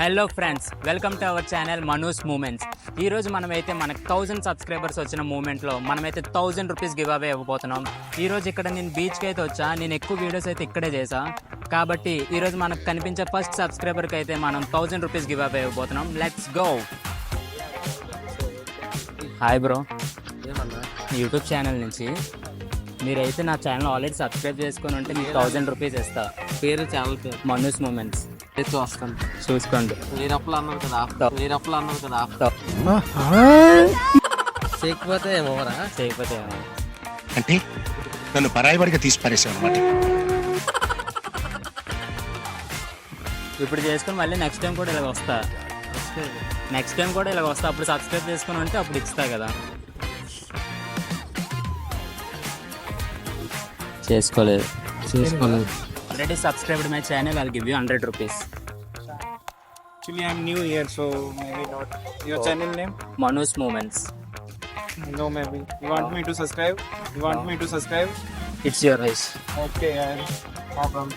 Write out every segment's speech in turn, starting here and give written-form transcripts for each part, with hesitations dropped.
Hello friends, welcome to our channel Manu's moments. ఈరోజు మనమైతే మనకు 1000 సబ్స్క్రైబర్స్ వచ్చిన మూమెంట్లో మనమైతే 1000 రూపీస్ గివ్ అవే ఇవ్వబోతున్నాం. ఈరోజు ఇక్కడ నేను బీచ్కి అయితే వచ్చా. నేను ఎక్కువ వీడియోస్ అయితే ఇక్కడే చేసా కాబట్టి ఈరోజు మనకు కనిపించే ఫస్ట్ సబ్స్క్రైబర్కి అయితే మనం 1000 రూపీస్ గివ్ అవే ఇవ్వబోతున్నాం. Let's go. Hi bro, YouTube channel నుంచి మీరైతే నా ఛానల్ ఆల్రెడీ సబ్స్క్రైబ్ చేసుకొని ఉంటే మీకు 1000 రూపీస్ ఇస్తా. పేరు ఛానల్ పేరు మనూస్ మూమెంట్స్ వస్తాను చూసుకోండి. వేరప్పులు అన్నారు కదా చేయకపోతే ఏమోరా చేయకపోతే అంటే నన్ను పరాయివాడిగా తీసి పారేసావు అనమాట. ఇప్పుడు చేసుకుని మళ్ళీ నెక్స్ట్ టైం కూడా ఇలాగ వస్తా. అప్పుడు సబ్స్క్రైబ్ చేసుకుని ఉంటే అప్పుడు ఇస్తా కదా. చేసుకోలేదు already subscribed my channel. I'll give you 100 rupees. Actually, I'm new here, so maybe not. Your channel name? Manus Movements. No, maybe. You want me to subscribe? It's your wish. Okay, no problem.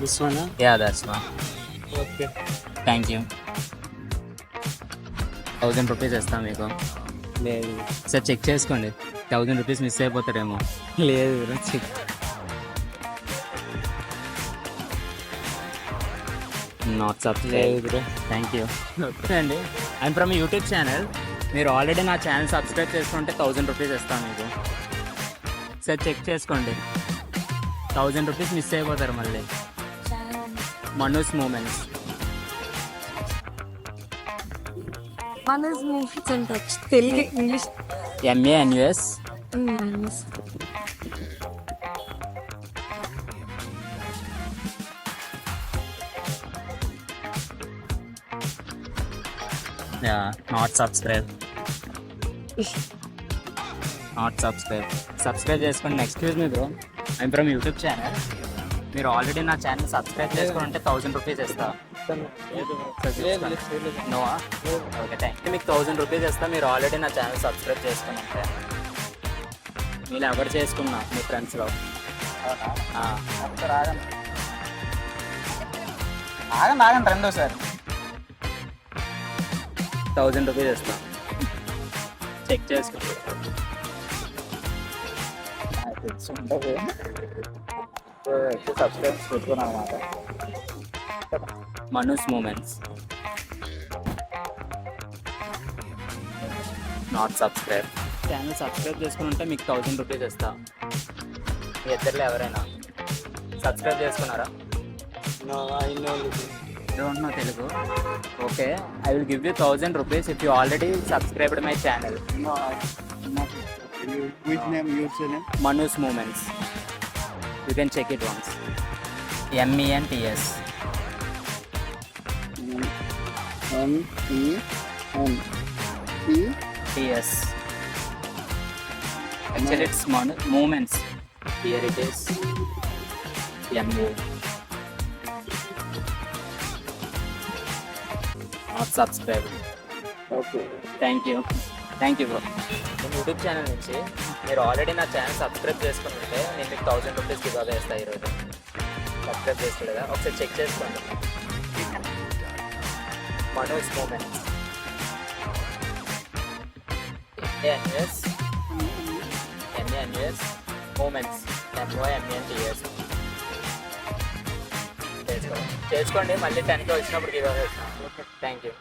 This one? Yeah, that's one. Okay. Thank you. 1000 rupees ఇస్తాం మీకు. లేదు sir check చేసుకోండి, 1000 rupees miss అయిపోతారేమో. లేదు check not subscribe. Thank you అండి. I'm from YouTube channel. మీరు already నా channel subscribe చేసుకుంటే 1000 రూపీస్ ఇస్తాను మీకు. సార్ చెక్ చేసుకోండి, 1000 రూపీస్ మిస్ అయిపోతారు మళ్ళీ. మనూస్ మూమెంట్స్. మనూస్ మూమెంట్స్ అంటే Telugu English MANUS. Not subscribe. Subscribe చేసుకోండి. Excuse me bro, I'm from YouTube channel. మీరు ఆల్రెడీ నా ఛానల్ సబ్స్క్రైబ్ చేసుకుని ఉంటే 1000 రూపీస్ ఇస్తా. నోవా? Okay, thank you. మీకు 1000 రూపీస్ ఇస్తా మీరు ఆల్రెడీ నా ఛానల్ సబ్స్క్రైబ్ చేసుకుని ఉంటే. మీరు ఎవరు చేసుకున్నా మీ ఫ్రెండ్స్లో? ఆగండి రెండోసారి 1000 రూపీస్ ఇస్తా. చెక్ చేసుకోండి. సబ్స్క్రైబ్ పెట్టుకున్నాను అన్నమాట. Manu's moments. Not subscribe. Channel subscribe చేసుకుని ఉంటే మీకు 1000 రూపీస్ ఇస్తా. మీ ఇద్దరిలో ఎవరైనా సబ్స్క్రైబ్ చేసుకున్నారా? Don't know Telugu. Okay, I will give you 1000 rupees if you already subscribed my channel. Which name you say name? Manu's moments. You can check it once. MENTS. MENTS. Actually, it's movements. Here it is. MO. Not subscribe. Okay. Thank you bro. YouTube channel నుంచి మీరు already నా channel subscribe చేసుకుని ఉంటే నేను మీకు 1000 rupees give away ఇస్తాను. ఈరోజు subscribe చేసుకోలేదా? ఒకసారి చెక్ చేసుకోండి. Manu's moments. MANUS moments. MOMENTS. చేసుకోండి. మళ్ళీ 10కి వచ్చినప్పుడు గివ్ అవే ఇస్తాను. Thank you.